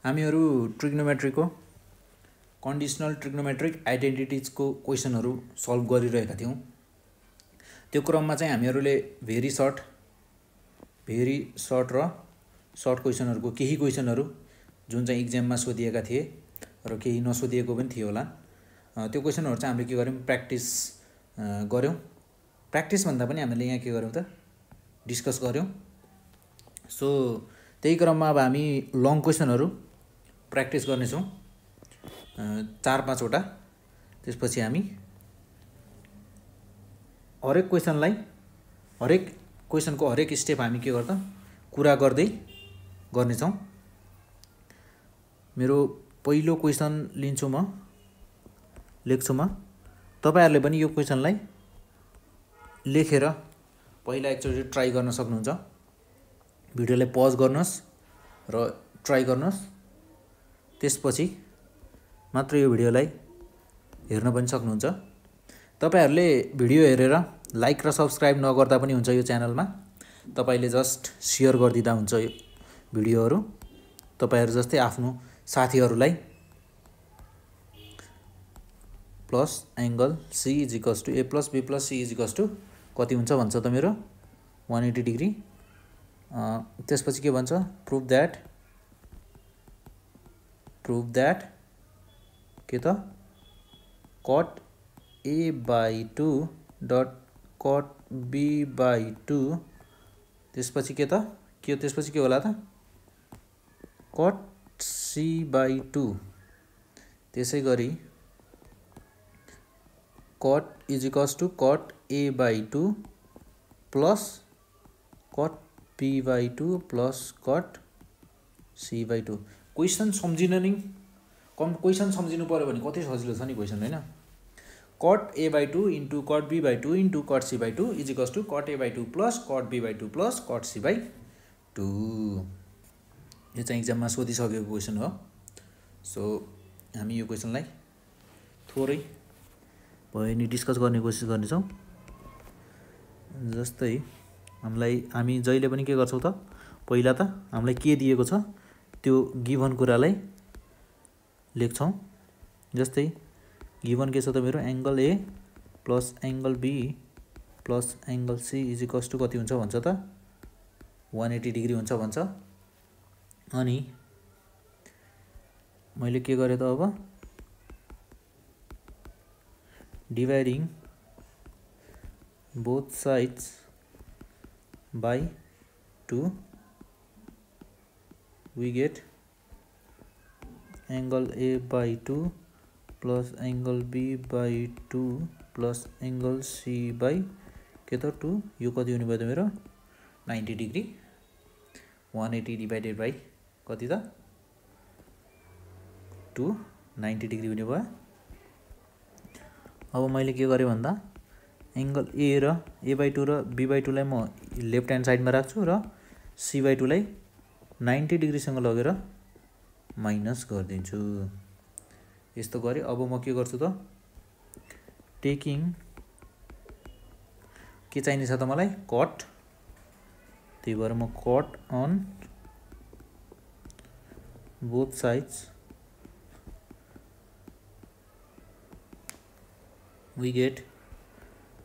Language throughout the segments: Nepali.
हामीहरू ट्रिग्नोमेट्रीको कन्डिसनल ट्रिग्नोमेट्रिक आइडेन्टिटिजको क्वेसनहरू सल्भ गरिरहेका थियौँ। त्यो क्रममा चाहिँ हामीहरूले भेरी सर्ट र सर्ट क्वेसनहरूको केही क्वेसनहरू जुन चाहिँ इक्जाममा सोधिएका थिए र केही नसोधिएको पनि थियो होला, त्यो क्वेसनहरू चाहिँ हामीले के गर्यौँ, प्र्याक्टिस गऱ्यौँ। प्र्याक्टिस भन्दा पनि हामीले यहाँ के गर्यौँ त, डिस्कस गऱ्यौँ। सो त्यही क्रममा अब हामी लङ क्वेसनहरू प्र्याक्टिस गर्नेछौँ 4-5 वटा। त्यसपछि हामी हरेक क्वेसनको हरेक स्टेप हामी के गर्दा कुरा गर्दै गर्नेछौँ। मेरो पहिलो क्वेसन लिन्छु, म लेख्छु। तपाईहरुले पनि यो क्वेसनलाई लेखेर पहिला एकचोटि ट्राई गर्न सक्नुहुन्छ। भिडियोलाई पज गर्नुहोस् र ट्राई गर्नुहोस्, त्यसपछि मात्र यो भिडियोलाई हेर्न पनि सक्नुहुन्छ। तपाईहरुले भिडियो हेरेर लाइक र सब्स्क्राइब नगर्दा पनि हुन्छ। यो च्यानलमा तपाईले जस्ट शेयर गरिदिँदा हुन्छ यो भिडियोहरू। तपाईहरु जस्तै आफ्नो साथीहरूलाई plus angle C = A + B + C = कति हुन्छ भन्छ त मेरो 180 डिग्री। त्यसपछि के भन्छ, प्रुभ दैट के त cot A/2 cot B/2। त्यसपछि के त त्यसपछि के होला त, cot C/2। त्यसै गरी cot = cot A/2 plus cot B/2 plus cot C/2। Question सम्झिन नि क्वेसन सम्झिनु पर्यो भने कति सजिलो छ नि क्वेसन, हैन। cot A/2 * cot B/2 * cot C/2 = cot A/2 plus cot B/2 plus cot C/2। यो चाहिँ एक्जाममा सोधिसकेको क्वेसन हो। सो हामी यो क्वेसनलाई थोरै भए नि डिस्कस गर्ने कोसिस गर्नेछौँ। जस्तै हामी जहिले पनि के गर्छौँ त, पहिला त हामीलाई के दिएको छ त्यो गिभन कुरालाई लेख्छौँ। जस्तै गिभन के छ त मेरो, angle A plus angle B plus angle C = कति हुन्छ भन्छ त 180 डिग्री हुन्छ भन्छ। अनि मैले के गरेँ त, अब dividing both sides by 2 we get angle A/2 plus angle B/2 plus angle C/के त 2। यो कति हुने भयो त मेरो 90 डिग्री। 180 डिवाइडेड बाई कति त 2, 90 डिग्री हुने भयो। अब मैले के गरेँ भन्दा एंगल A/2 र B/2 लाई म लेफ्ट ह्यान्ड साइडमा राख्छु र C/2 लाई 90 डिग्रीसँग लगेर माइनस गरिदिन्छु। यस्तो गरे। अब म के गर्छु त, टेकिङ के चाहिने छ त मलाई, कट। त्यही भएर म cot on both sides we get,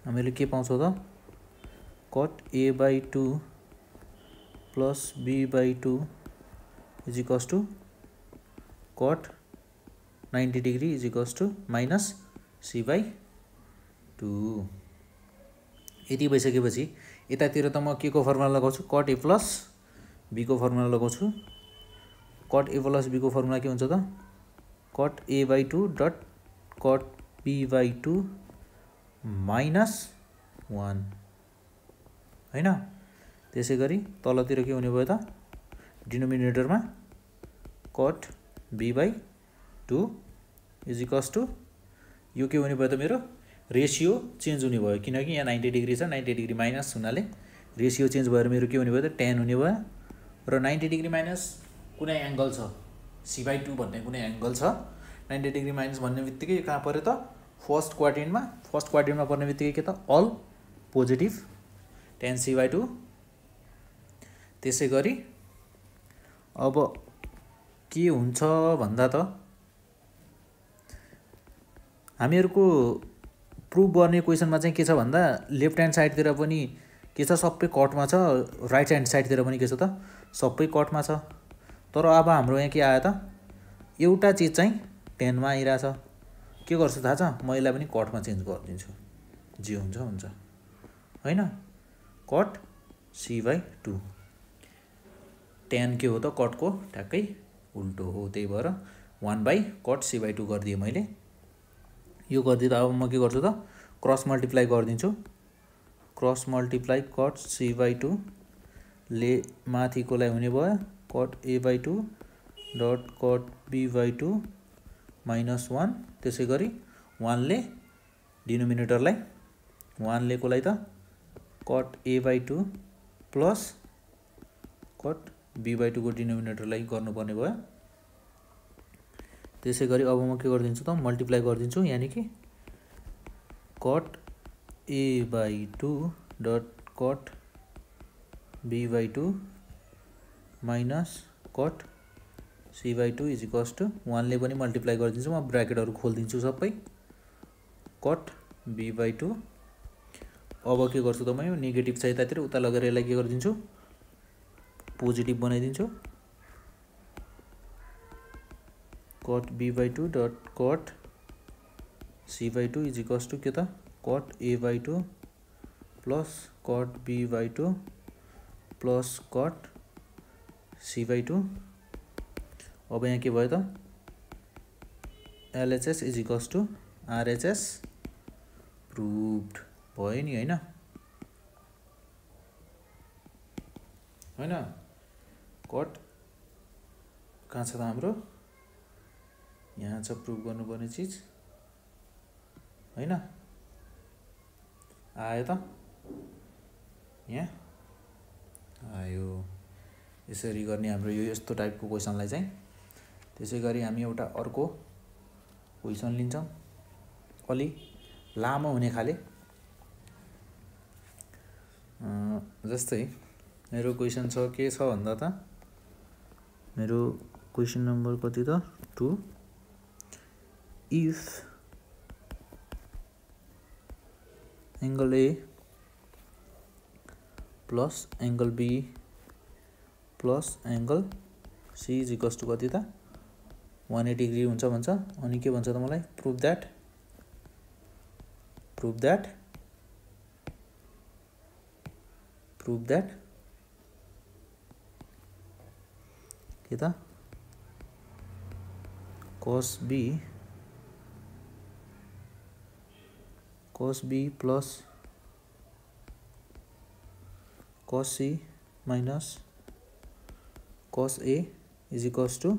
हामीले के पाउँछौँ त, cot A/2 plus B/2 = cot 90 degree = minus C/2। यति भइसकेपछि यतातिर त म के को फर्मुला लगाउँछु, cot A plus B को फर्मुला लगाउँछु। cot A plus B को फर्मुला के हुन्छ त, cot A/2 cot B/2 -1, हैन। त्यसै गरी तलतिर के हुने भयो त, डिनोमिनेटरमा cot B/2 = यो के हुने भयो त मेरो रेशियो चेन्ज हुने भयो, किनकि यहाँ 90 डिग्री छ, 90 डिग्री माइनस हुनाले रेशियो चेन्ज भएर मेरो के हुने भयो त, tan हुने भयो। र 90 डिग्री माइनस कुनै एंगल छ, C/2 भन्ने कुनै एंगल छ, 90 डिग्री माइनस भन्ने बित्तिकै कहाँ पर्यो त, फर्स्ट क्वाड्रेन्टमा पर्ने बित्तिकै के त, अल पोजिटिभ tan C/2। त्यसै गरी अब के हुन्छ भन्दा त हामीहरुको प्रुभ गर्ने क्वेशनमा चाहिँ के छ भन्दा लेफ्ट ह्यान्ड साइडतिर पनि के छ सबै कटमा छ, राइट ह्यान्ड साइडतिर पनि के छ त सबै कटमा छ। तर अब हाम्रो यहाँ के आयो त एउटा चीज चाहिँ 10 मा आइराछ। के गर्छु थाहा छ, म यसलाई पनि कटमा चेन्ज गरिदिन्छु, जे हुन्छ हुन्छ हैन। कट c/2 tan के हो त कटको ठ्याक्कै उल्टो हो, त्यही भएर 1/cot c/2 गरिदिए मैले। यो गरिदिँदा अब म के गर्छु त क्रस मल्टिप्लाई गरिदिन्छु। क्रस मल्टिप्लाई cot c/2 ले माथिकोलाई हुने भयो cot a/2 dot cot b/2 -1। त्यसै गरी 1 ले डिनोमिनेटरलाई 1 ले कोलाई त cot a/2 plus cot b/2 को डिनोमिनेटरलाई गर्नुपर्ने भयो। त्यसै गरी अब म के गरिदिन्छु त मल्टिप्लाई गरिदिन्छु, यानी कि cot a/2 dot cot b/2 minus cot c/2 is equals to 1 ले पनि मल्टिप्लाई गरिदिन्छु, म ब्र्याकेटहरु खोलिदिन्छु सबै cot b/2। अब के गर्छु त म यो नेगेटिभ छ यतातिर, उता लगेर यसलाई के गरिदिन्छु पोजिटिभ बनाइदिन्छु। cot b/2 dot cot c/2 is equals to के त cot a/2 plus cot b/2 plus cot c/2। अब यहाँ के भयो त LHS is equals to RHS proved भयो नि हैन हैन। कट कहाँ छ त हाम्रो, यहाँ छ प्रुभ गर्नुपर्ने चीज हैन। आयो त यहाँ आयो। यसरी गर्ने हाम्रो यो यस्तो टाइपको क्वेशनलाई चाहिँ। त्यसै गरी हामी एउटा अर्को क्वेशन लिन्छौं अलि लामो हुने खाले। जस्तै मेरो क्वेशन छ के छ भन्दा त मेरो क्वेशन नम्बर कति त 2। If angle A plus angle B plus angle C is equals to कति त 180 डिग्री हुन्छ भन्छ। अनि के भन्छ त मलाई प्रुभ दैट के त cos B plus cos C minus cos A is equals to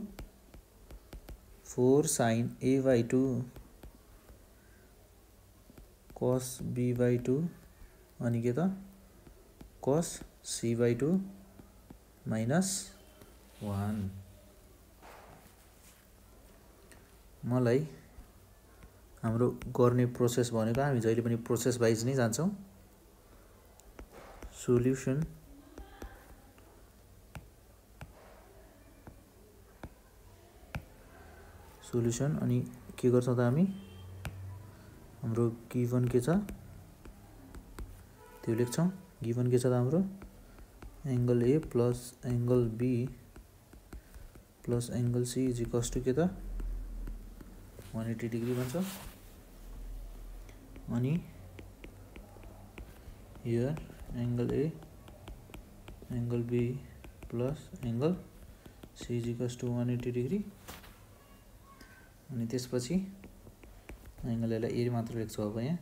4 sin A/2 cos B/2 अनि के त cos C/2 माइनस 1। मलाई हाम्रो गर्ने प्रोसेस भनेको हामी जहिले पनि प्रोसेस वाइज नै जान्छौं। सोल्युसन अनि के गर्छौं त हामी हाम्रो गिवन के छ त्यो लेख्छौं। गिवन के छ त हाम्रो angle A plus angle B plus angle C is equals to के त 180 डिग्री भन्छ। अनि here angle A angle B plus angle C is equals to 180 degree. अनि त्यसपछि एंगललाई A मात्र लेख्छु अब यहाँ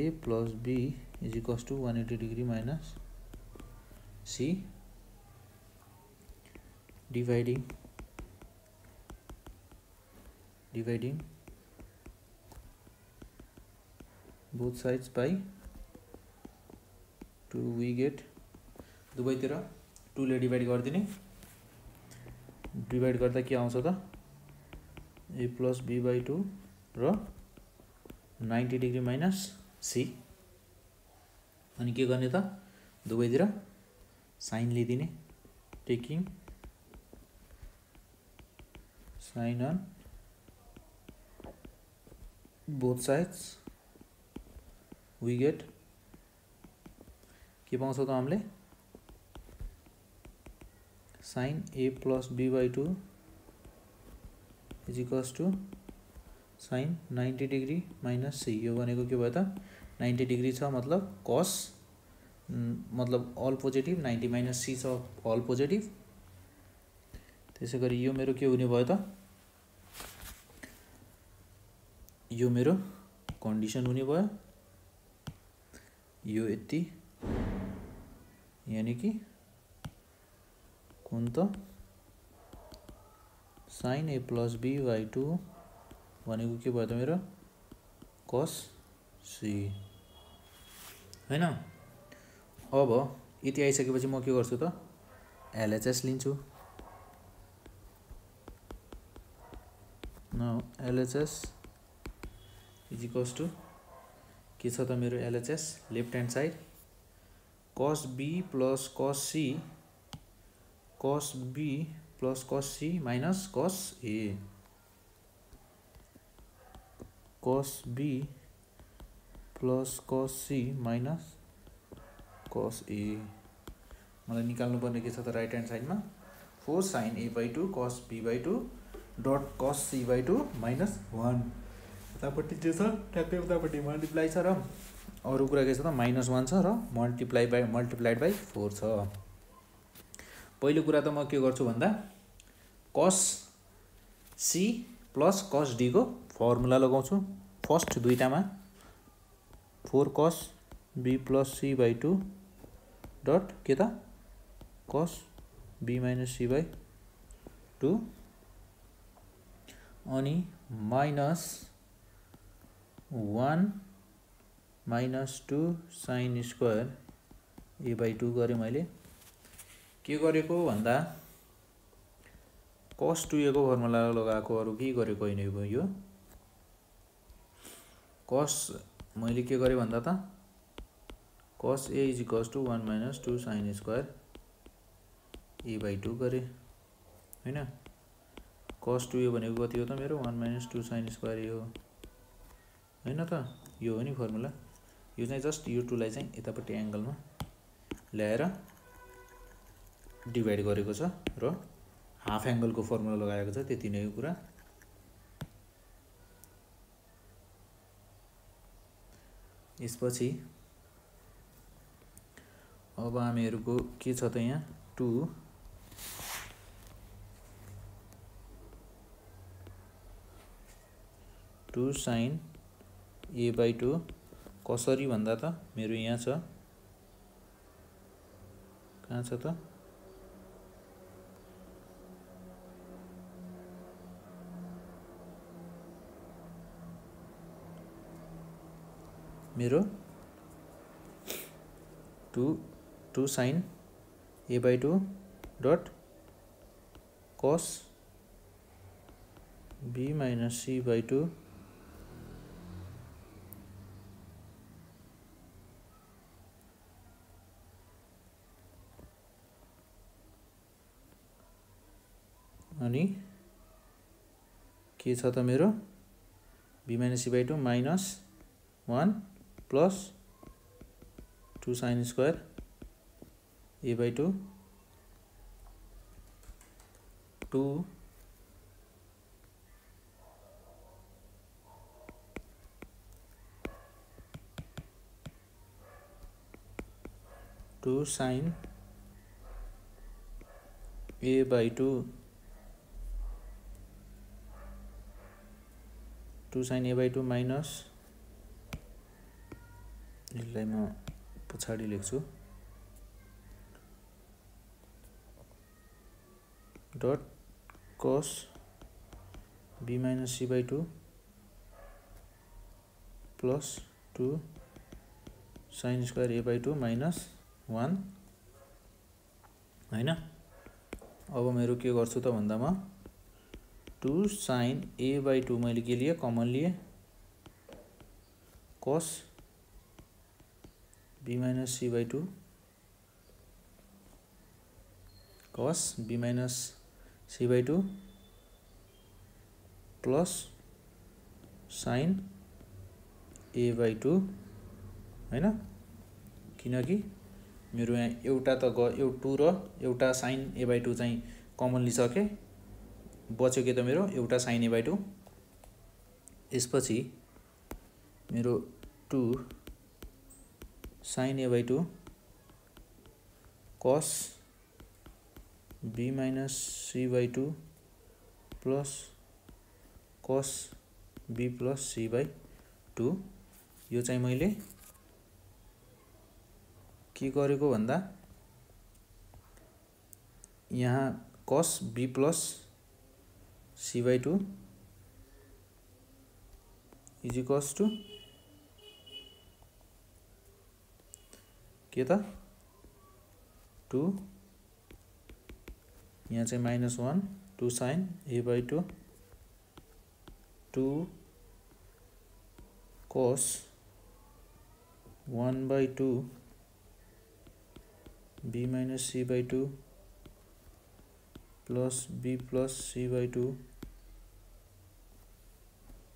A plus B is equals to 180 degree minus C dividing both sides by 2 we get दुवैतिर 2 ले डिवाइड गर्दिने। डिवाइड गर्दा के आउँछ त A प्लस B/2 र 90 डिग्री माइनस C। अनि के गर्ने त दुवैतिर साइन लिदिने taking sine on both sides we get के पाउँछौँ त हामीले sine A plus B by two is equals to sine 90 degree minus C. यो भनेको के भयो त 90 डिग्री छ मतलब कस मतलब अल पोजिटिभ 90 माइनस सी छ अल पोजिटिभ। त्यसै गरी यो मेरो के हुने भयो त यो मेरो कन्डिसन हुने भयो यो यति यानी कि कुन त sine A plus B by two भनेको के भयो त मेरो कस सी हैन। अब यति आइसकेपछि म के गर्छु त एलएचएस लिन्छु। न एलएचएस इज इक्वल्स टू के छ त मेरो LHS left hand side cos B plus cos C minus cos A cos B plus cos C minus cos A. मलाई निकाल्नु पर्ने के छ त राइट ह्यान्ड साइडमा 4 sign A by two cos be by two dot कस सी बाई टू माइनस 1 उतापट्टि जे छ ट्याक्कै उतापट्टि मल्टिप्लाई छ र अरू कुरा के छ त -1 छ र मल्टिप्लाइड बाई 4 छ। पहिलो कुरा त म के गर्छु भन्दा cos C plus cos D को फर्मुला लगाउँछु फर्स्ट दुईटामा 4 cos B plus C by two dot के त cos B minus C by two अनि -1 minus 2 sine square A by two गरेँ। मैले के गरेको भन्दा कस 2a को फर्मुला लगाएको अरू केही गरेको होइन। यो कस मैले के गरेँ भन्दा त cos A is equals to 1 minus 2 sine square A by two गरेँ हैन। कस 2a भनेको कति हो त मेरो 1 माइनस 2 साइन स्क्वायर ए हो हैन त यो हो नि फर्मुला। यो चाहिँ जस्ट यो 2 लाई चाहिँ यतापट्टि एंगलमा ल्याएर डिभाइड गरेको छ र हाफ एंगल को फर्मुला लगाएको छ त्यति नै हो कुरा। यसपछि अब हामीहरुको के छ त यहाँ 2 साइन ए बाई टू कसरी भन्दा त मेरो यहाँ छ कहाँ छ त मेरो 2 sine A by two dot cos B minus C by two अनि के छ त मेरो B minus C by two minus 1 plus 2 sine square A by two 2 sine A by two 2 sine A by two minus यसलाई म पछाडि लेख्छु dot cos B minus C by two plus 2 sine square A by two minus 1 हैन। अब मेरो के गर्छु त भन्दा म 2 साइन ए बाई टू मैले के लिए कमन लिए cos B minus C by two cos B minus C by two plus sine A by two होइन, किनकि मेरो यहाँ एउटा त गयो 2 र एउटा साइन ए बाई टू चाहिँ कमन लिइसकेँ, बच्यो के त मेरो एउटा साइन ए बाई टू। यसपछि मेरो 2 sine A by two cos B minus C by two plus cos B plus C by two. यो चाहिँ मैले के गरेको भन्दा यहाँ cos B plus C by two is equals to के त 2 यहाँ चाहिँ -1 2 sine A by two 2 cos 1 by two B minus C by two plus B plus C by two